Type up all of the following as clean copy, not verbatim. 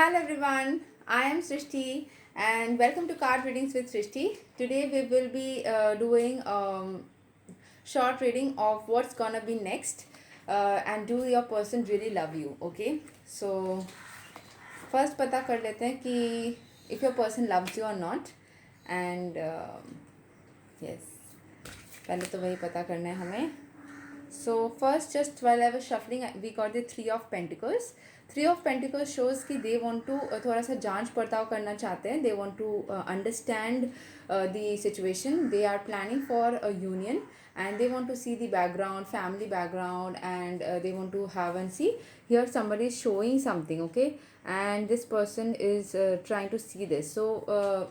Hello everyone, I am Srishti and welcome to Card Readings with Srishti. Today we will be doing short reading of what's gonna be next and do your person really love you, okay? So first पता कर लेते हैं कि if your person loves you or not and yes, पहले तो वही पता करना है हमें. So first, just while I was shuffling, we got the Three of Pentacles. Three of Pentacles shows कि they want to थोड़ा सा जांच पड़ताल करना चाहते हैं. They want to understand the situation. They are planning for a union and they want to see the background, family background, and they want to have and see. Here somebody is showing something, okay? And this person is trying to see this. So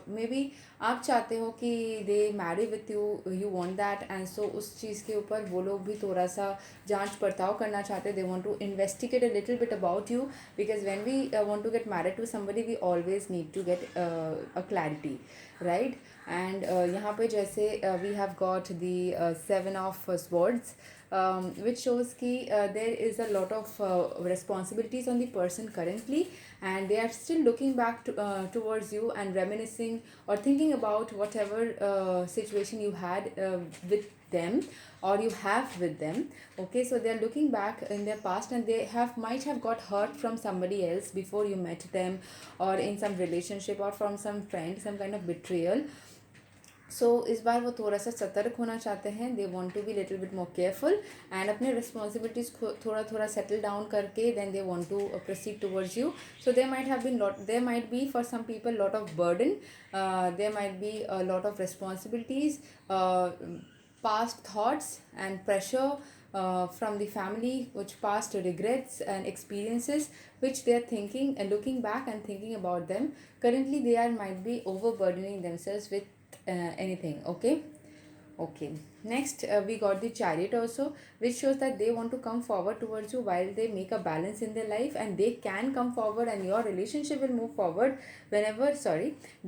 maybe आप चाहते हो कि they marry with you, you want that, and so उस चीज़ के ऊपर वो लोग भी थोड़ा सा जांच पड़ताल करना चाहते हैं. They want to investigate a little bit about you because when we want to get married to somebody we always need to get a clarity, right. And यहाँ पे जैसे we have got the seven of swords, which shows कि there is a lot of responsibilities on the person currently and they are still looking back towards you and reminiscing or thinking about whatever situation you had with them or you have with them. Okay, so they are looking back in their past and they might have got hurt from somebody else before you met them or in some relationship or from some friend, some kind of betrayal. So इस बार वो थोड़ा सा सतर्क होना चाहते हैं. They want to be little bit more careful and अपने रिस्पॉन्सिबिलिटीज़ को थोड़ा थोड़ा सेटल डाउन करके then they want to proceed towards you. So they might have been lot, they might be for some people lot of burden, they might be lot of responsibilities, past thoughts and pressure from the family, which past regrets and experiences which they are thinking and looking back and thinking about them. Currently they are might be overburdening themselves with anything, okay. Next we got the Chariot also, which shows that they want to come forward towards you while they make a balance in their life, and they can come forward and your relationship will move forward whenever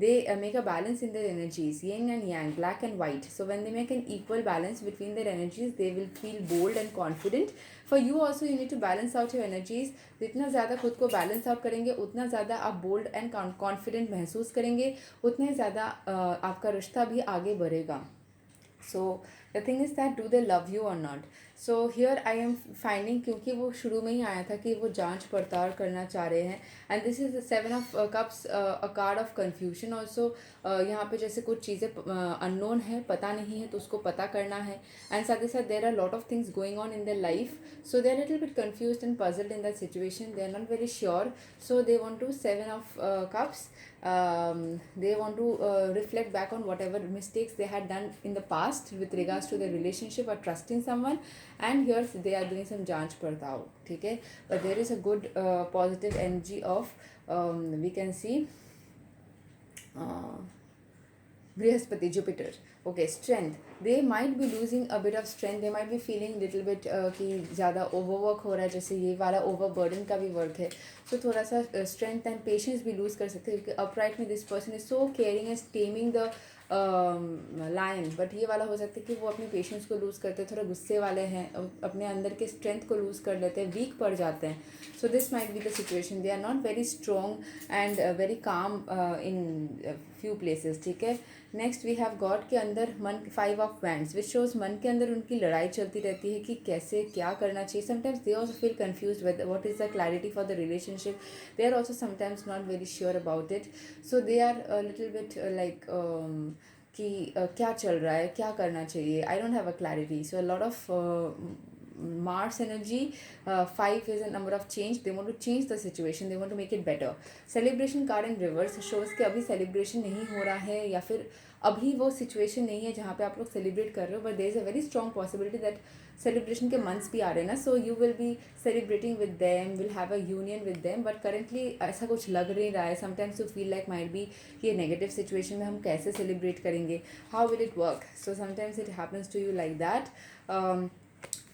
they make a balance in their energies, yin and yang, black and white. So when they make an equal balance between their energies they will feel bold and confident. For you also you need to balance out your energies. जितना ज़्यादा खुद को balance out करेंगे उतना ज़्यादा आप bold and confident महसूस करेंगे, उतने ज़्यादा आपका रिश्ता भी आगे बढ़ेगा. So the thing is that do they love you or not? So here I am finding, क्योंकि वो शुरू में ही आया था कि वो जांच पड़ताल करना चाह रहे हैं, and this is the seven of cups, a card of confusion also. यहाँ पे जैसे कुछ चीज़ें unknown है, पता नहीं है, तो उसको पता करना है. And साथ ही साथ there are lot of things going on in their life, so they are a little bit confused and puzzled in that situation. They are not very sure, so they want to seven of cups. They want to reflect back on whatever mistakes they had done in the past with regards to their relationship or trusting someone, and here they are doing some janch partav, okay. But there is a good positive energy of we can see Brihaspati, Jupiter. Okay, strength. They might be losing a bit of strength. They might be feeling little bit कि ज़्यादा overwork हो रहा है, जैसे ये वाला overburden का भी work है. So थोड़ा सा strength and patience भी lose कर सकते हैं, क्योंकि upright में this person is so caring and taming the lion. But ये वाला हो सकता है कि वो अपनी पेशेंस को लूज़ करते हैं, थोड़ा गुस्से वाले हैं, अपने अंदर के स्ट्रेंथ को लूज़ कर लेते हैं, वीक पड़ जाते हैं. So this might be the situation. They are not very strong and very calm in few places, ठीक है. नेक्स्ट वी हैव गॉड के अंदर मन, five of wands, which shows मन के अंदर उनकी लड़ाई चलती रहती है कि कैसे क्या करना चाहिए. Sometimes they also feel confuse with what is the clarity for the relationship. They are also sometimes not very sure about it. So they are little bit like कि क्या चल रहा है, क्या करना चाहिए. I don't have a clarity. So a lot of Mars energy, 5 is a number of change. They want to change the situation, they want to make it better. Celebration card in reverse shows कि अभी celebration नहीं हो रहा है, या फिर अभी वो situation नहीं है जहाँ पे आप लोग celebrate कर रहे हो. But there is a very strong possibility that celebration के months भी आ रहे हैं ना, so you will be celebrating with them, will have a union with them. But currently ऐसा कुछ लग नहीं रहा है. Sometimes you feel like might be कि ये negative situation में हम कैसे celebrate करेंगे, how will it work. So sometimes it happens to you like that.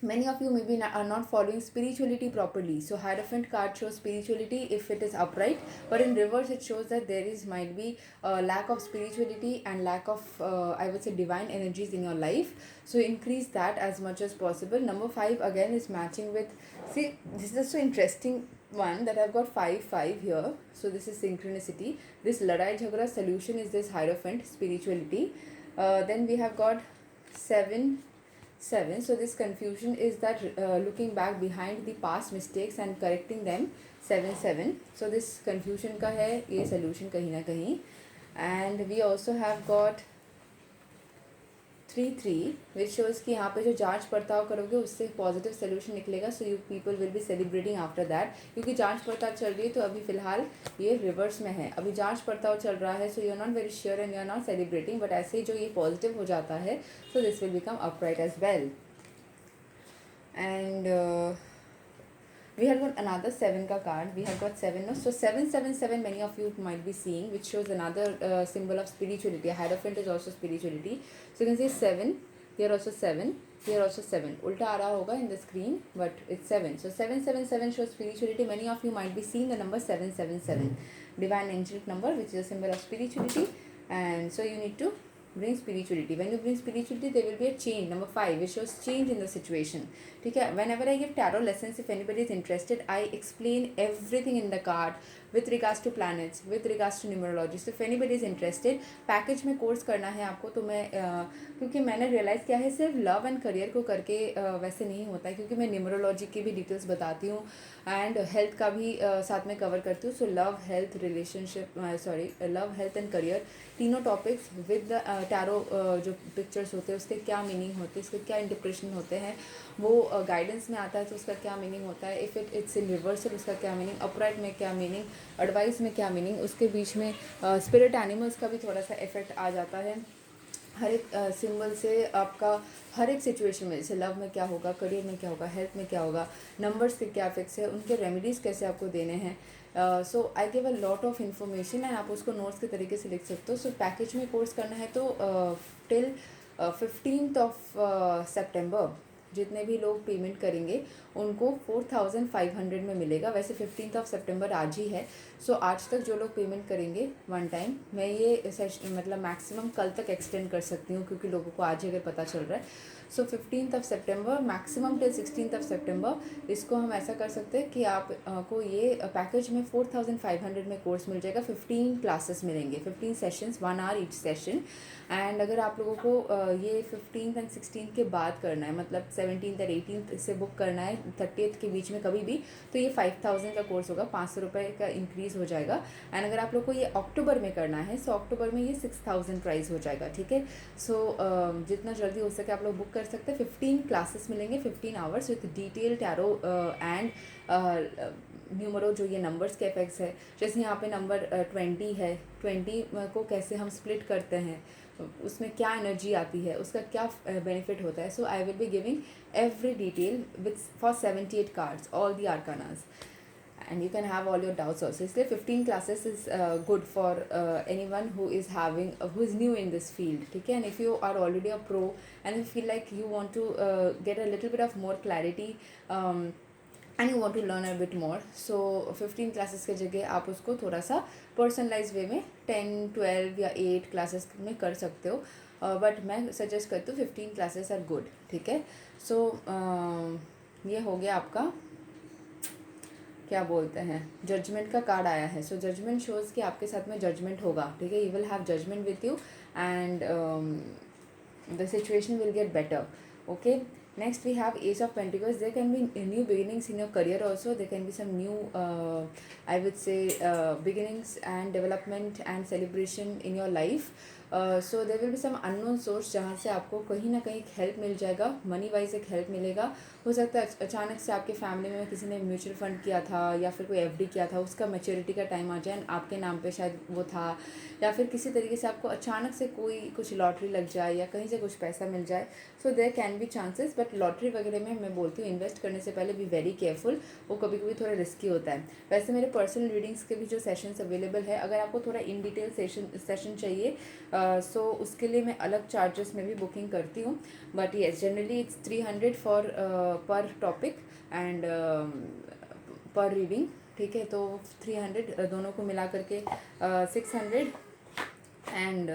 Many of you maybe are not following spirituality properly. So Hierophant card shows spirituality if it is upright, but in reverse it shows that there is might be a lack of spirituality and lack of I would say divine energies in your life. So increase that as much as possible. Number 5 again is matching with, see, this is so interesting. one that I've got 5 here. So this is synchronicity. This Ladai Jhagara solution is this Hierophant, spirituality. Then we have got 7 7. So this confusion is that looking back behind the past mistakes and correcting them. 7 7. So this confusion का है ये solution कहीं ना कहीं. And we also have got 3 3 which shows कि यहाँ पे जो जांच पड़ताल करोगे उससे पॉजिटिव सोल्यूशन निकलेगा. So you people will be celebrating after that, क्योंकि जांच पड़ताल चल रही है तो अभी फ़िलहाल ये रिवर्स में है. अभी जांच पड़ताल चल रहा है, so you are not very sure and you are not celebrating. But ऐसे ही जो ये पॉजिटिव हो जाता है, so this will become upright as well. And we have got another 7 ka card. We have got 7, no? So 7 7 7 many of you might be seeing, which shows another symbol of spirituality. Hierophant is also spirituality. So you can see 7 here, also 7 here, also 7. Ulta aa raha hoga in the screen, but it's 7. So 7 7 7 shows spirituality. Many of you might be seeing the number 777, divine angelic number, which is a symbol of spirituality. And so you need to bring spirituality. When you bring spirituality, there will be a change. Number 5, which shows change in the situation. ठीक है. Whenever I give tarot lessons, if anybody is interested, I explain everything in the card with regards to planets, with regards to numerology. So if anybody is interested, package में course करना है आपको, तो मैं क्योंकि मैंने रियलाइज़ किया है सिर्फ लव एंड करियर को करके वैसे नहीं होता है, क्योंकि मैं न्यूमरोलॉजी की भी डिटेल्स बताती हूँ एंड हेल्थ का भी साथ में कवर करती हूँ. So love, health, relationship, love, health and career, तीनों टॉपिक्स विद द टैरो जो पिक्चर्स होते हैं उसके क्या मीनिंग होते हैं, इसके क्या इंटरप्रेशन होते हैं, वो गाइडेंस में आता है तो उसका क्या मीनिंग होता है, इफ़ इट्स इन रिवर्सल उसका क्या मीनिंग, अपराइट में क्या मीनिंग, एडवाइस में क्या मीनिंग, उसके बीच में स्पिरिट एनिमल्स का भी थोड़ा सा इफेक्ट आ जाता है. हर एक सिंबल से आपका हर एक सिचुएशन में, जैसे लव में क्या होगा, करियर में क्या होगा, हेल्थ में क्या होगा, नंबर्स के क्या इफेक्ट्स है, उनके रेमेडीज़ कैसे आपको देने हैं. So I give a lot of information and आप उसको नोट्स के तरीके से लिख सकते हो. सो पैकेज में कोर्स करना है तो टिल 15th September जितने भी लोग पेमेंट करेंगे उनको 4500 में मिलेगा. वैसे 15th September आज ही है. सो आज तक जो लोग पेमेंट करेंगे वन टाइम, मैं ये सेशन मतलब मैक्सिमम कल तक एक्सटेंड कर सकती हूँ, क्योंकि लोगों को आज ही अगर पता चल रहा है. सो 15th September maximum till 16th September इसको हम ऐसा कर सकते हैं कि आप को ये पैकेज में 4500 में कोर्स मिल जाएगा. 15 क्लासेस मिलेंगे, 15 sessions, 1 hour each session. And अगर आप लोगों को ये 15th and 16th के बाद करना है, मतलब 17th और 18th से बुक करना है 30th के बीच में कभी भी, तो ये 5000 का कोर्स होगा, 500 रुपये का इंक्रीज़ हो जाएगा. एंड अगर आप लोग को ये अक्टूबर में करना है, सो अक्टूबर में ये 6000 प्राइस हो जाएगा. ठीक है. सो जितना जल्दी हो सके आप लोग बुक कर सकते हैं. 15 क्लासेस मिलेंगे, 15 hours with detail tarot and numero, जो ये नंबर्स के इफेक्ट्स है. जैसे यहाँ पे नंबर 20 है, 20 को कैसे हम स्प्लिट करते हैं, उसमें क्या एनर्जी आती है, उसका क्या बेनिफिट होता है. So I will be giving every detail with for 78 cards, all the arcanas, and you can have all your doubts also. इसलिए 15 classes is good for anyone who is having who is new in this field. ठीक है. And if you are already a pro and you feel like you want to get a little bit of more clarity and you want to learn a bit more, so 15 classes के जगह आप उसको थोड़ा सा personalise way में 10 12 या 8 classes में कर सकते हो. बट मैं सजेस्ट करती हूँ 15 क्लासेस आर गुड. ठीक है. सो ये हो गया आपका, क्या बोलते हैं, जजमेंट का कार्ड आया है. सो जजमेंट शोज़ कि आपके साथ में जजमेंट होगा. ठीक है. You will have judgement with you and the situation will get better. Okay. Next we have Ace of Pentacles. There can be new beginnings in your career also. There can be some new I would say beginnings and development and celebration in your life. So there will be some unknown source जहाँ से आपको कहीं ना कहीं help मिल जाएगा, money wise एक help मिलेगा. हो सकता है अचानक से आपके फैमिली में किसी ने म्यूचुअल फंड किया था या फिर कोई एफडी किया था, उसका मैच्योरिटी का टाइम आ जाए, आपके नाम पे शायद वो था, या फिर किसी तरीके से आपको अचानक से कोई कुछ लॉटरी लग जाए या कहीं से कुछ पैसा मिल जाए. So there can be chances. But lottery वगैरह में मैं बोलती हूँ इन्वेस्ट करने से पहले बी वेरी केयरफुल. वो कभी कभी थोड़ा रिस्की होता है. वैसे मेरे पर्सनल रीडिंग्स के भी जो सेशंस अवेलेबल है, अगर आपको थोड़ा इन डिटेल सेशन चाहिए सो उसके लिए मैं अलग चार्जेस में भी बुकिंग करती हूँ. But yes, generally it's 300 for पर टॉपिक एंड पर रीडिंग. ठीक है. तो 300 दोनों को मिला करके 600 एंड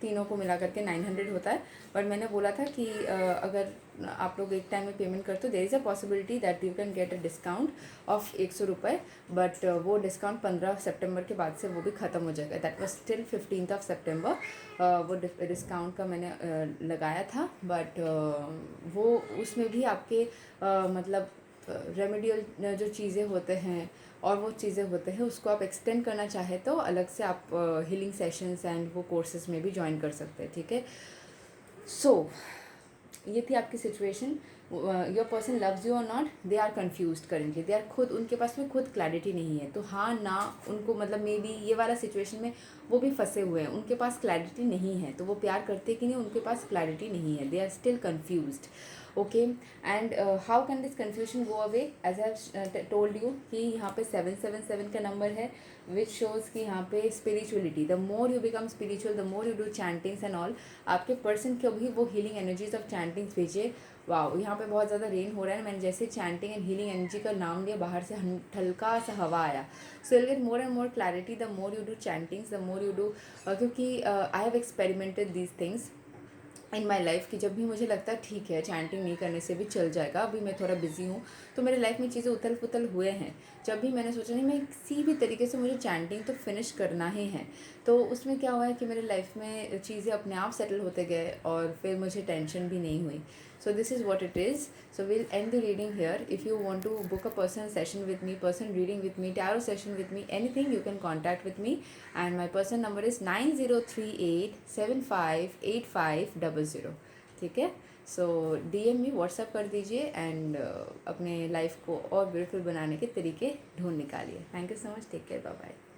तीनों को मिला करके 900 होता है. बट मैंने बोला था कि अगर आप लोग एक टाइम में पेमेंट करते हो there is a possibility that you can get a discount of 100 रुपये. बट वो डिस्काउंट 15 सितंबर के बाद से वो भी ख़त्म हो जाएगा. दैट वॉज टिल 15 सितंबर. वो डिस्काउंट का मैंने लगाया था. बट वो उसमें भी आपके मतलब रेमेडियल जो चीज़ें होते हैं और वो चीज़ें होते हैं उसको आप एक्सटेंड करना चाहे तो अलग से आप हीलिंग सेशंस एंड वो कोर्सेज में भी ज्वाइन कर सकते हैं. ठीक है. सो ये थी आपकी situation. Your person loves you और नॉट, दे आर कन्फ्यूज करेंगे. दे आर खुद, उनके पास में खुद क्लैरिटी नहीं है. तो हाँ ना उनको मतलब मे बी ये वाला सिचुएशन में वो भी फंसे हुए हैं. उनके पास क्लैरिटी नहीं है. तो वो प्यार करते कि नहीं, उनके पास क्लैरिटी नहीं है. They are still confused. Okay. And how can this confusion go away? As I told you कि यहाँ पे 777 का नंबर है विच शोज़ कि यहाँ पे spirituality, the more you become spiritual, the more you do chantings and all. आपके person को भी वो हीलिंग एनर्जीज ऑफ चैंटिंग्स भेजिए. वाओ, यहाँ पे बहुत ज़्यादा रेन हो रहा है. मैंने जैसे चैंटिंग एंड हीलिंग एनर्जी का नाम लिया, बाहर से हल्का सा हवा आया. So will get more and more clarity the more you do chantings, the more you do. क्योंकि I have experimented these things in my life कि जब भी मुझे लगता है ठीक है चैंटिंग नहीं करने से भी चल जाएगा, अभी मैं थोड़ा बिजी हूँ, तो मेरे लाइफ में चीज़ें उथल पुथल हुए हैं. जब भी मैंने सोचा नहीं मैं किसी भी तरीके से मुझे चैंटिंग तो फिनिश करना ही है, तो उसमें क्या हुआ है कि मेरे लाइफ में चीज़ें अपने आप सेटल होते गए और फिर मुझे टेंशन भी नहीं हुई. So this is what it is. So we'll end the reading here. If you want to book a personal session with me, person reading with me, tarot session with me, anything, you can contact with me. And my person number is 9038758500. ठीक है. सो DM में WhatsApp कर दीजिए and अपने life को और beautiful बनाने के तरीके ढूंढ निकालिए. Thank you so much. Take care. Bye bye.